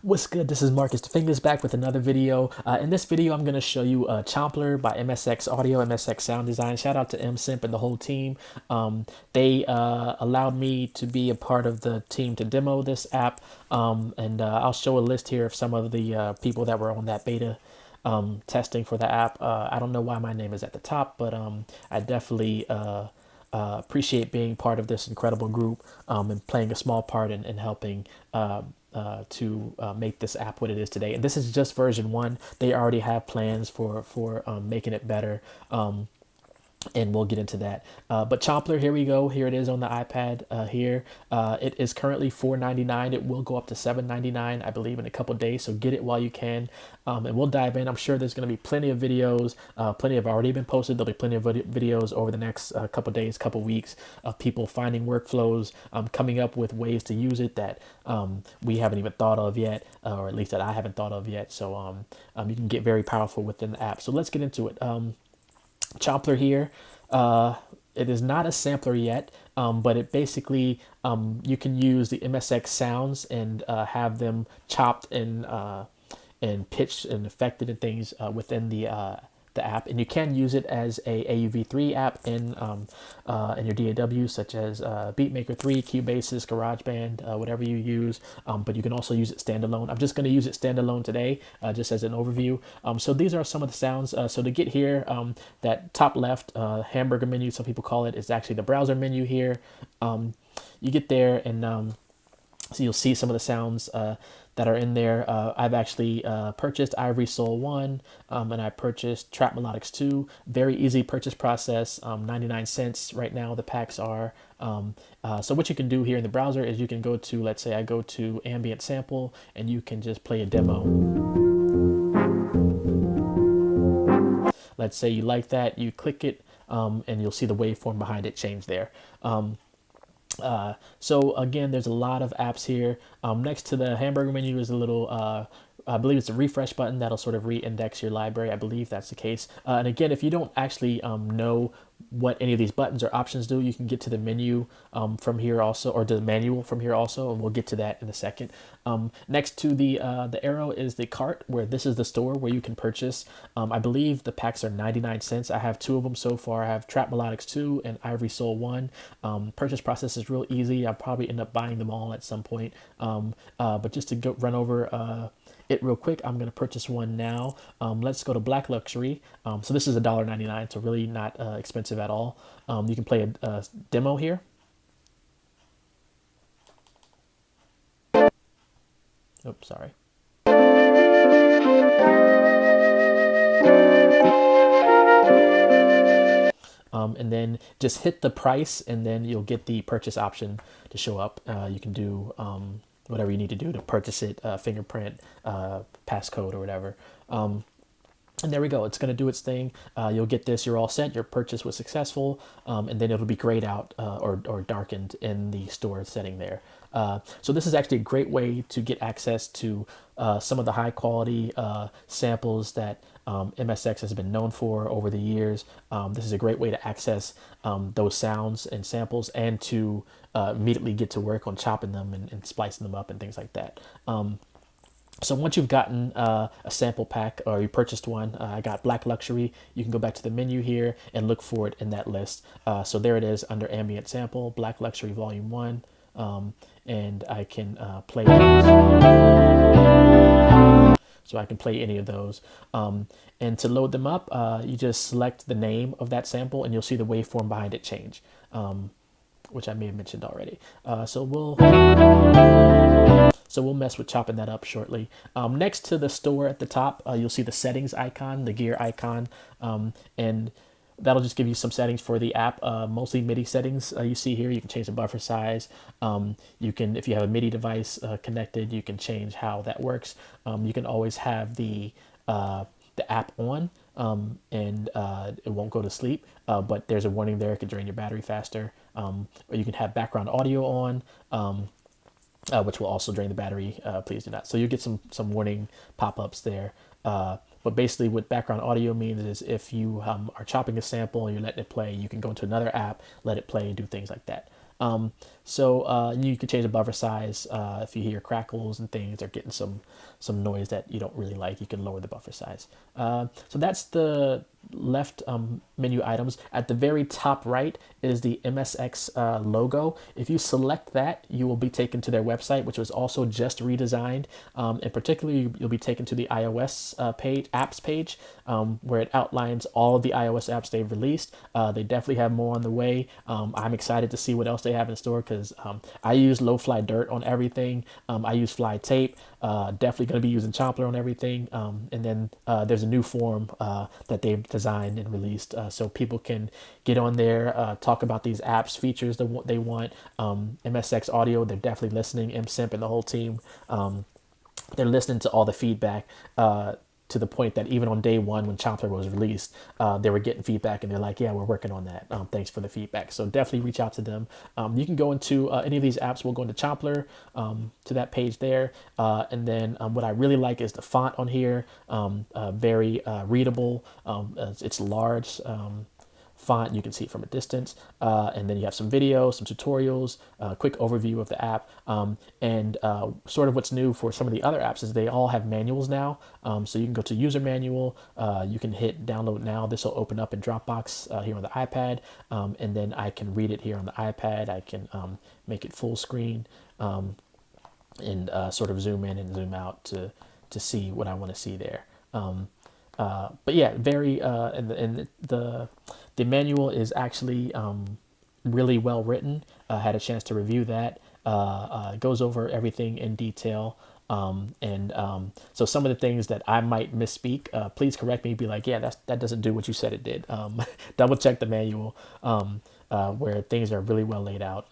What's good? This is Marcus the Fingaz back with another video. In this video, I'm going to show you Chomplr by MSX Audio, MSX Sound Design. Shout out to MSimp and the whole team. They allowed me to be a part of the team to demo this app. I'll show a list here of some of the people that were on that beta testing for the app. I don't know why my name is at the top, but I definitely appreciate being part of this incredible group and playing a small part in helping to make this app what it is today. And this is just version 1. They already have plans for making it better. And we'll get into that. But Chomplr, here we go. Here it is on the iPad here. It is currently $4.99. It will go up to $7.99, I believe, in a couple days. So get it while you can. And we'll dive in. I'm sure there's going to be plenty of videos. Plenty have already been posted. There'll be plenty of videos over the next couple days, couple weeks of people finding workflows, coming up with ways to use it that we haven't even thought of yet, or at least that I haven't thought of yet. So you can get very powerful within the app. So let's get into it. Chomplr here. It is not a sampler yet, but it basically you can use the MSX sounds and have them chopped and pitched and affected and things within the app, and you can use it as a AUV3 app in your DAW, such as Beatmaker 3, Cubase, GarageBand, whatever you use. But you can also use it standalone. I'm just going to use it standalone today, just as an overview. So these are some of the sounds. So to get here, that top left hamburger menu, some people call it, is actually the browser menu here. You get there and so you'll see some of the sounds that are in there. I've actually purchased Ivory Soul 1 and I purchased Trap Melodics 2. Very easy purchase process, 99 cents right now the packs are. So what you can do here in the browser is you can go to, let's say I go to Ambient Sample, and you can just play a demo. Let's say you like that, you click it, and you'll see the waveform behind it change there. So again, there's a lot of apps here. Next to the hamburger menu is a little, I believe it's a refresh button that'll sort of re-index your library. I believe that's the case. And again, if you don't actually know what any of these buttons or options do, you can get to the menu from here also, or the manual from here also, and we'll get to that in a second. Next to the arrow is the cart, where this is the store where you can purchase. I believe the packs are 99 cents. I have 2 of them so far. I have Trap Melodics 2 and Ivory Soul 1. Purchase process is real easy. I'll probably end up buying them all at some point. But just to run over it real quick, I'm going to purchase one now. Let's go to Black Luxury. So this is $1.99, so really not expensive at all. You can play a demo here. Oops, sorry. And then just hit the price, and then you'll get the purchase option to show up. You can do whatever you need to do to purchase it, fingerprint, passcode, or whatever. And there we go. It's going to do its thing. You'll get this. You're all set. Your purchase was successful. And then it'll be grayed out or darkened in the store setting there. So this is actually a great way to get access to some of the high quality samples that MSX has been known for over the years. This is a great way to access those sounds and samples, and to immediately get to work on chopping them and splicing them up and things like that. So once you've gotten a sample pack, or you purchased one, I got Black Luxury, you can go back to the menu here and look for it in that list. So there it is under Ambient Sample, Black Luxury Volume 1, and I can play those. So I can play any of those. And to load them up, you just select the name of that sample, and you'll see the waveform behind it change, which I may have mentioned already. So we'll mess with chopping that up shortly. Next to the store at the top, you'll see the settings icon, the gear icon, and that'll just give you some settings for the app, mostly MIDI settings. You see here, you can change the buffer size. You can, if you have a MIDI device connected, you can change how that works. You can always have the app on, and it won't go to sleep, but there's a warning there. It could drain your battery faster. Or you can have background audio on, which will also drain the battery. Please do not. So you get some warning pop-ups there. But basically what background audio means is if you are chopping a sample and you're letting it play, you can go into another app, let it play, and do things like that. You can change the buffer size if you hear crackles and things or getting some noise that you don't really like. You can lower the buffer size. So that's the left menu items. At the very top right is the MSX logo. If you select that, you will be taken to their website, which was also just redesigned. And particularly, you'll be taken to the iOS apps page, where it outlines all of the iOS apps they've released. They definitely have more on the way. I'm excited to see what else they have in store because I use low-fly dirt on everything. I use fly tape. Definitely going to be using Chomplr on everything. And then there's a new form that they've designed and released so people can get on there, talk about these apps, features that they want. MSX Audio, they're definitely listening. MSimp and the whole team, they're listening to all the feedback to the point that even on day one when Chomplr was released, they were getting feedback and they're like, yeah, we're working on that. Thanks for the feedback. So definitely reach out to them. You can go into any of these apps. We'll go into Chomplr, to that page there. And then what I really like is the font on here. Very readable. It's large. Font, you can see it from a distance, and then you have some videos, some tutorials, quick overview of the app, and sort of what's new for some of the other apps is they all have manuals now. So you can go to user manual, you can hit download now. This will open up in Dropbox here on the iPad, and then I can read it here on the iPad. I can make it full screen, and sort of zoom in and zoom out to see what I want to see there. But yeah, very and the manual is actually really well written. Had a chance to review that. It goes over everything in detail. So some of the things that I might misspeak, please correct me. Be like, yeah, that doesn't do what you said it did. Double check the manual, where things are really well laid out,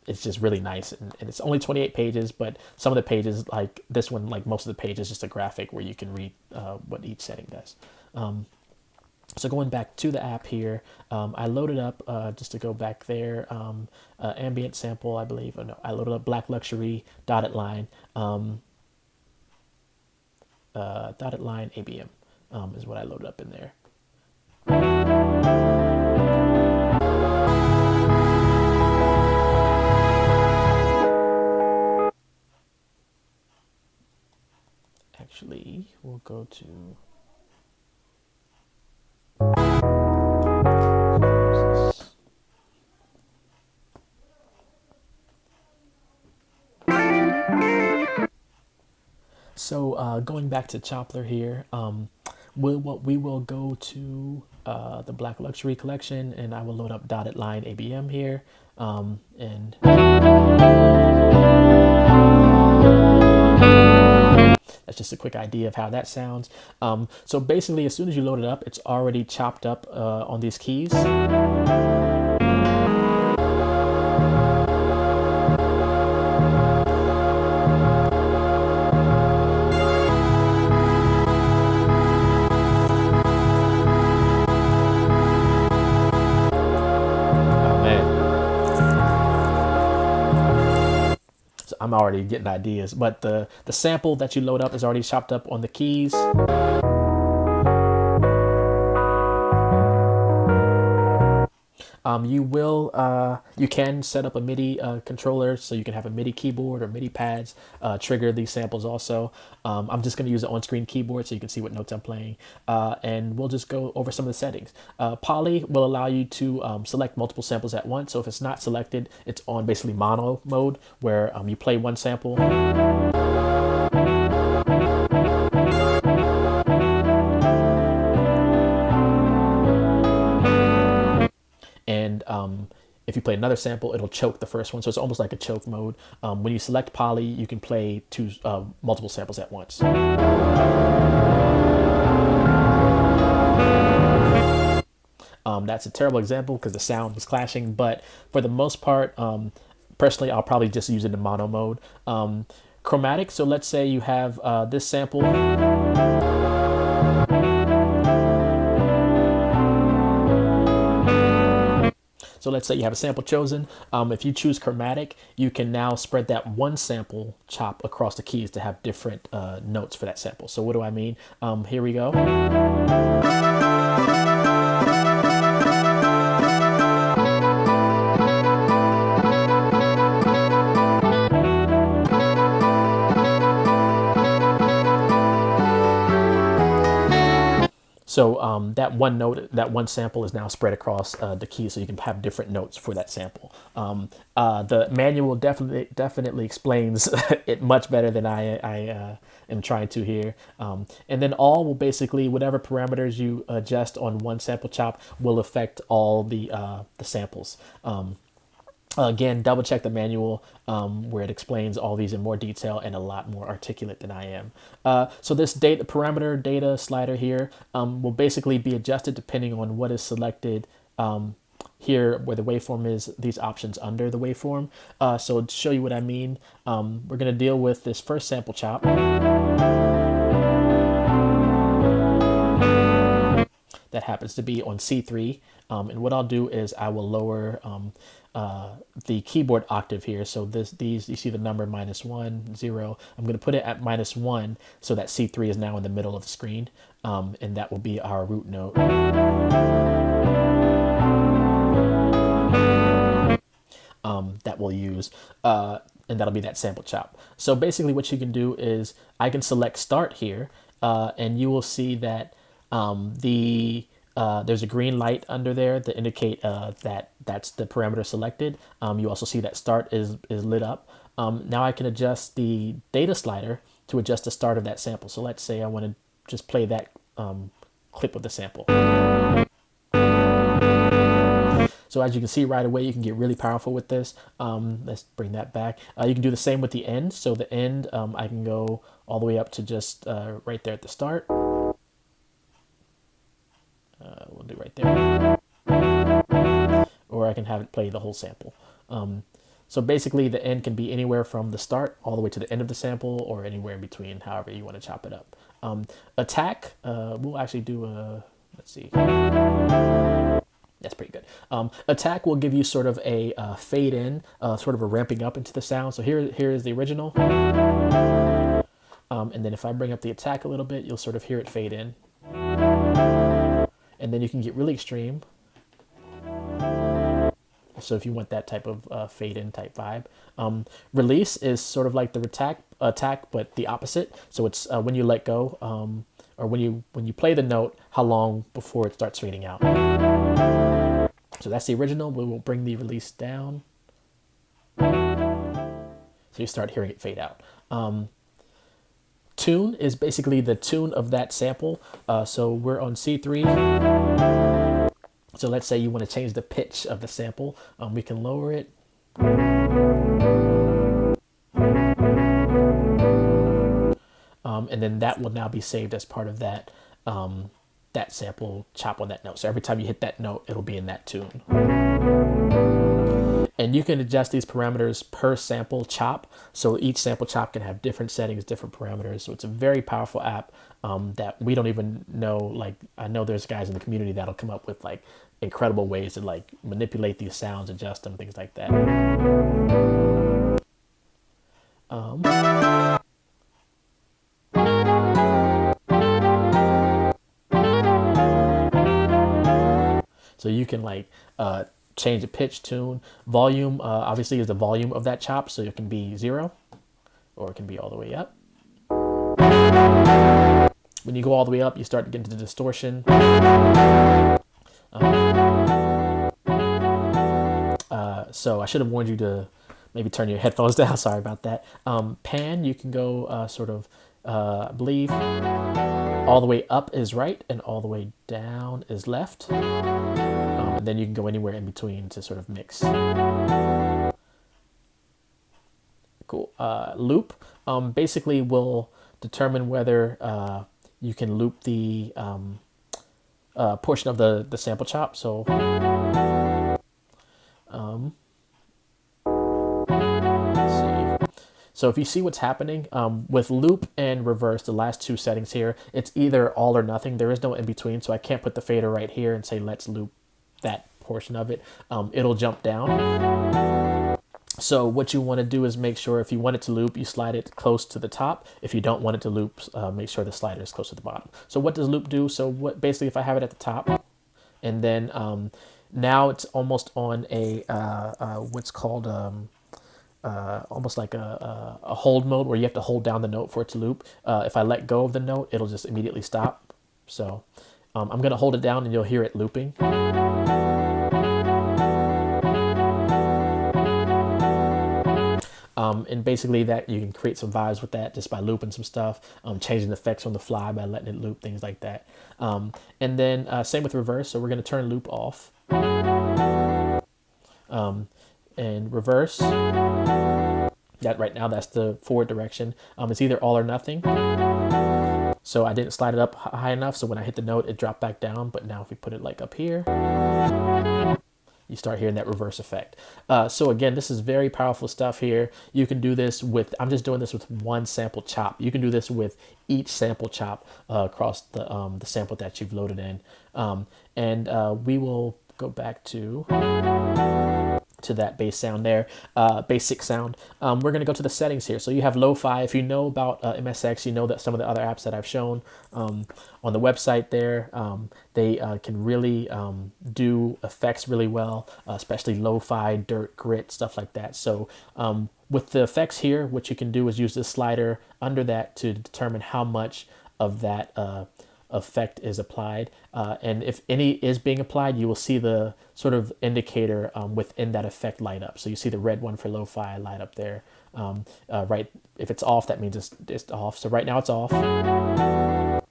it's just really nice, and it's only 28 pages, but some of the pages, like this one, like most of the pages, just a graphic where you can read what each setting does. So going back to the app here, I loaded up, just to go back there, ambient sample, I believe. Oh, no, I loaded up Black Luxury, dotted line ABM is what I loaded up in there. Actually, we'll go to going back to Chomplr here, we will go to the Black Luxury collection, and I will load up dotted line ABM here, and that's just a quick idea of how that sounds. So basically, as soon as you load it up, it's already chopped up on these keys. I'm already getting ideas, but the sample that you load up is already chopped up on the keys. You can set up a MIDI controller, so you can have a MIDI keyboard or MIDI pads trigger these samples also. I'm just going to use an on-screen keyboard so you can see what notes I'm playing, and we'll just go over some of the settings. Poly will allow you to select multiple samples at once, so if it's not selected, it's on basically mono mode, where you play one sample. And if you play another sample, it'll choke the first one. So it's almost like a choke mode. When you select poly, you can play multiple samples at once. That's a terrible example because the sound was clashing, but for the most part, personally, I'll probably just use it in mono mode. Chromatic, so let's say you have this sample. So let's say you have a sample chosen. If you choose chromatic, you can now spread that one sample chop across the keys to have different notes for that sample. So what do I mean? Here we go. So that one note, that one sample is now spread across the key, so you can have different notes for that sample. The manual definitely explains it much better than I am trying to here. And then all will basically, whatever parameters you adjust on one sample chop will affect all the samples. Again, double check the manual where it explains all these in more detail and a lot more articulate than I am. So this data parameter data slider here will basically be adjusted depending on what is selected here where the waveform is, these options under the waveform. So to show you what I mean, we're going to deal with this first sample chop. That happens to be on C3. And what I'll do is I will lower the keyboard octave here. So these, you see the number -1, 0. I'm going to put it at -1 so that C3 is now in the middle of the screen. And that will be our root note. That we'll use. And that'll be that sample chop. So basically what you can do is I can select start here and you will see that there's a green light under there to indicate that that's the parameter selected. You also see that start is lit up. Now I can adjust the data slider to adjust the start of that sample. So let's say I want to just play that clip of the sample. So as you can see right away, you can get really powerful with this. Let's bring that back. You can do the same with the end. So the end, I can go all the way up to just right there at the start. We'll do right there. Or I can have it play the whole sample. So basically the end can be anywhere from the start all the way to the end of the sample or anywhere in between, however you want to chop it up. Attack, we'll actually do a, let's see. That's pretty good. Attack will give you sort of a fade in, sort of a ramping up into the sound. So here is the original. And then if I bring up the attack a little bit, you'll sort of hear it fade in. And then you can get really extreme. So if you want that type of fade in type vibe. Release is sort of like the attack, but the opposite. So it's when you let go, or when you play the note, how long before it starts fading out. So that's the original. We will bring the release down. So you start hearing it fade out. Tune is basically the tune of that sample. So we're on C3. So let's say you want to change the pitch of the sample. We can lower it. And then that will now be saved as part of that that sample chop on that note. So every time you hit that note, it'll be in that tune. And you can adjust these parameters per sample chop. So each sample chop can have different settings, different parameters. So it's a very powerful app that we don't even know. Like, I know there's guys in the community that'll come up with like incredible ways to like manipulate these sounds, adjust them, things like that. So you can like change the pitch, tune, volume. Obviously is the volume of that chop, so it can be 0 or it can be all the way up. When you go all the way up, you start to get into the distortion. So I should have warned you to maybe turn your headphones down. Sorry about that. Pan, you can go sort of, I believe, all the way up is right and all the way down is left. And then you can go anywhere in between to sort of mix. Cool. Loop basically will determine whether you can loop the portion of the sample chop. So let's see. So if you see what's happening with loop and reverse, the last two settings here, it's either all or nothing. There is no in between. So I can't put the fader right here and say let's loop that portion of it. It'll jump down. So what you want to do is make sure if you want it to loop, you slide it close to the top. If you don't want it to loop, make sure the slider is close to the bottom. So what does loop do? So what basically if I have it at the top, and then now it's almost on a what's called almost like a hold mode where you have to hold down the note for it to loop. If I let go of the note, it'll just immediately stop. So I'm going to hold it down and you'll hear it looping. And basically that you can create some vibes with that just by looping some stuff, changing the effects on the fly by letting it loop, things like that. And then same with reverse. So we're going to turn loop off. And reverse. That right now, that's the forward direction. It's either all or nothing. So I didn't slide it up high enough. So when I hit the note, it dropped back down. But now if we put it like up here, you start hearing that reverse effect. So again, this is very powerful stuff here. You can do this with, I'm just doing this with one sample chop. You can do this with each sample chop across the sample that you've loaded in. We will go back to that bass sound there, basic sound. We're going to go to the settings here. So you have lo-fi. If you know about MSX, you know that some of the other apps that I've shown on the website there, they can really do effects really well, especially lo-fi, dirt, grit, stuff like that. So with the effects here, what you can do is use this slider under that to determine how much of that effect is applied, and if any is being applied, you will see the sort of indicator within that effect light up. So you see the red one for lo-fi light up there. Right, if it's off, that means it's off. So right now it's off, and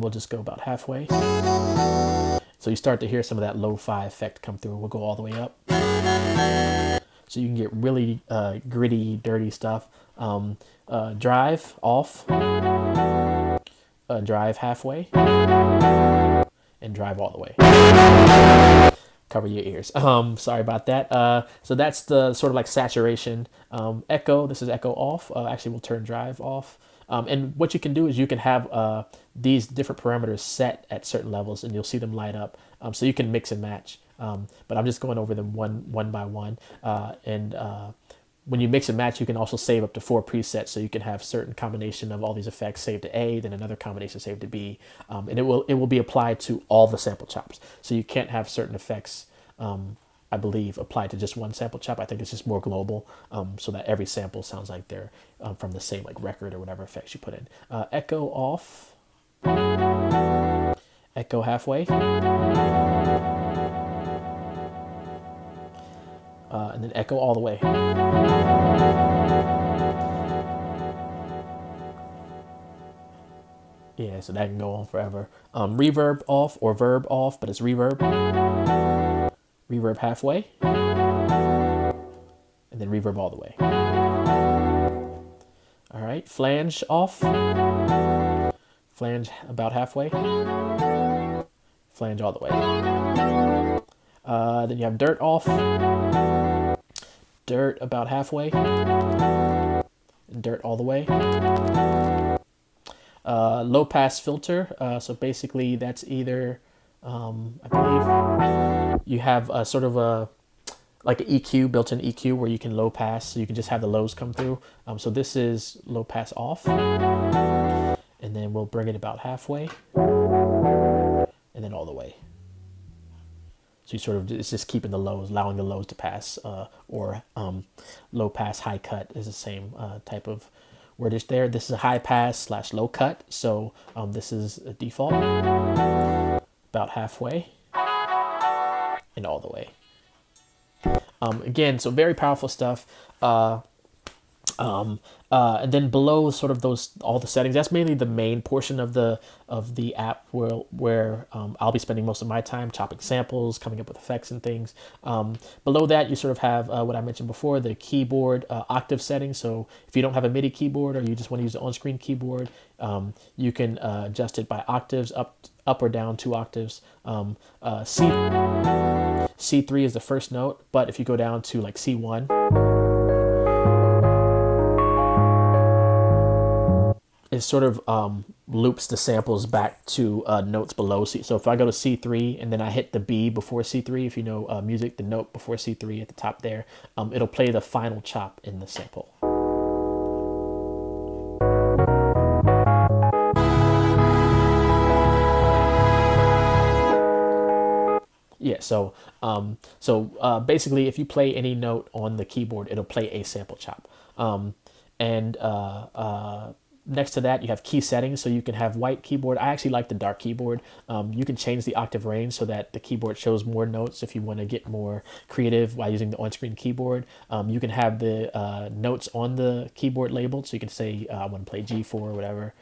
we'll just go about halfway. So you start to hear some of that lo-fi effect come through. We'll go all the way up, so you can get really gritty, dirty stuff. Drive off. Drive halfway, and drive all the way. Cover your ears. Sorry about that. So that's the sort of like saturation. Echo, this is echo off. Actually, we'll turn drive off. And what you can do is you can have these different parameters set at certain levels, and you'll see them light up. So you can mix and match. But I'm just going over them one by one. When you mix and match, you can also save up to 4 presets, so you can have certain combination of all these effects saved to A, then another combination saved to B, and it will be applied to all the sample chops. So you can't have certain effects, I believe, applied to just one sample chop. I think it's just more global, so that every sample sounds like they're from the same like record or whatever effects you put in. Echo off, echo halfway. And then echo all the way. Yeah, so that can go on forever. Reverb off or verb off, but it's reverb. Reverb halfway. And then reverb all the way. All right, flange off. Flange about halfway. Flange all the way. Then you have dirt off. Dirt about halfway, and dirt all the way. Low pass filter. So basically, that's either, I believe, you have a sort of like an EQ, built-in EQ, where you can low pass, so you can just have the lows come through. So this is low pass off, and then we'll bring it about halfway, and then all the way. So you sort of, it's just keeping the lows, allowing the lows to pass, or low pass, high cut is the same type of wordage there. This is a high pass / low cut. So this is a default, about halfway, and all the way. Again, so very powerful stuff. And then below sort of all the settings, that's mainly the main portion of the app where I'll be spending most of my time chopping samples, coming up with effects and things. Below that, you sort of have what I mentioned before, the keyboard octave settings. So if you don't have a MIDI keyboard, or you just want to use the on-screen keyboard, you can adjust it by octaves, up or down 2 octaves. C3 is the first note, but if you go down to like C1, it sort of loops the samples back to notes below C. So if I go to C3 and then I hit the B before C3, if you know music, the note before C3 at the top there, it'll play the final chop in the sample. Yeah, so basically, if you play any note on the keyboard, it'll play a sample chop. Next to that, you have key settings, so you can have white keyboard. I actually like the dark keyboard. You can change the octave range so that the keyboard shows more notes if you want to get more creative while using the on-screen keyboard. You can have the notes on the keyboard labeled, so you can say I want to play G4 or whatever.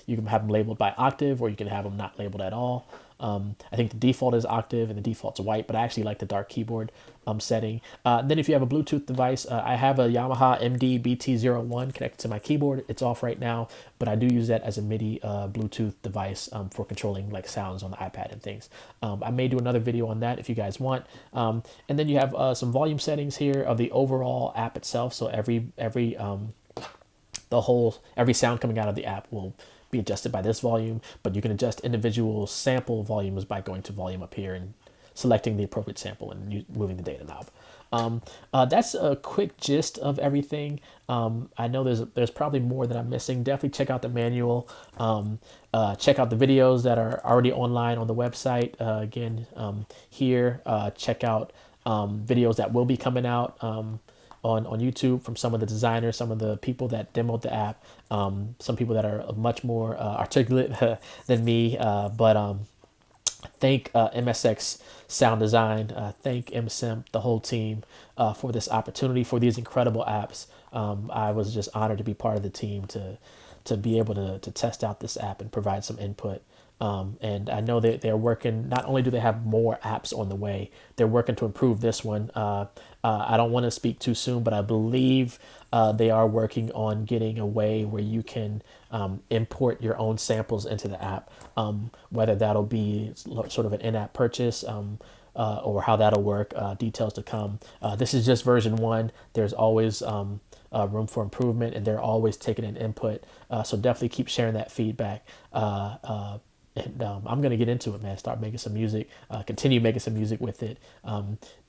You can have them labeled by octave, or you can have them not labeled at all. I think the default is octave and the default's white, but I actually like the dark keyboard setting. Then if you have a Bluetooth device, I have a Yamaha MD BT01 connected to my keyboard. It's off right now, but I do use that as a MIDI Bluetooth device for controlling like sounds on the iPad and things. I may do another video on that if you guys want. And then you have some volume settings here of the overall app itself. So every sound coming out of the app will be adjusted by this volume, but you can adjust individual sample volumes by going to volume up here and selecting the appropriate sample and moving the data knob. That's a quick gist of everything. I know there's probably more that I'm missing. Definitely check out the manual. Check out the videos that are already online on the website. Here, check out videos that will be coming out on YouTube from some of the designers, some of the people that demoed the app, some people that are much more articulate than me. Thank MSX Sound Design, thank MSimp, the whole team, for this opportunity, for these incredible apps. I was just honored to be part of the team to be able to test out this app and provide some input. And I know that they're working, not only do they have more apps on the way, they're working to improve this one. I don't want to speak too soon, but I believe they are working on getting a way where you can import your own samples into the app, whether that'll be sort of an in-app purchase, or how that'll work, details to come. This is just version 1. There's always room for improvement, and they're always taking an input. So definitely keep sharing that feedback. And I'm going to get into it, man. Start making some music, continue making some music with it.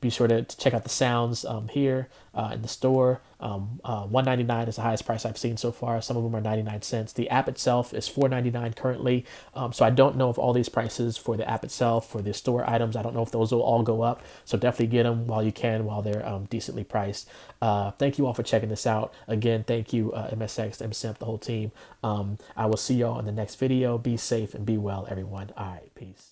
Be sure to check out the sounds here in the store. $1.99 is the highest price I've seen so far. Some of them are 99 cents. The app itself is $4.99 currently. So I don't know if all these prices for the app itself, for the store items, I don't know if those will all go up. So definitely get them while you can, while they're decently priced. Thank you all for checking this out. Again, thank you, MSX, MSimp, the whole team. I will see y'all in the next video. Be safe and be well, everyone. All right, peace.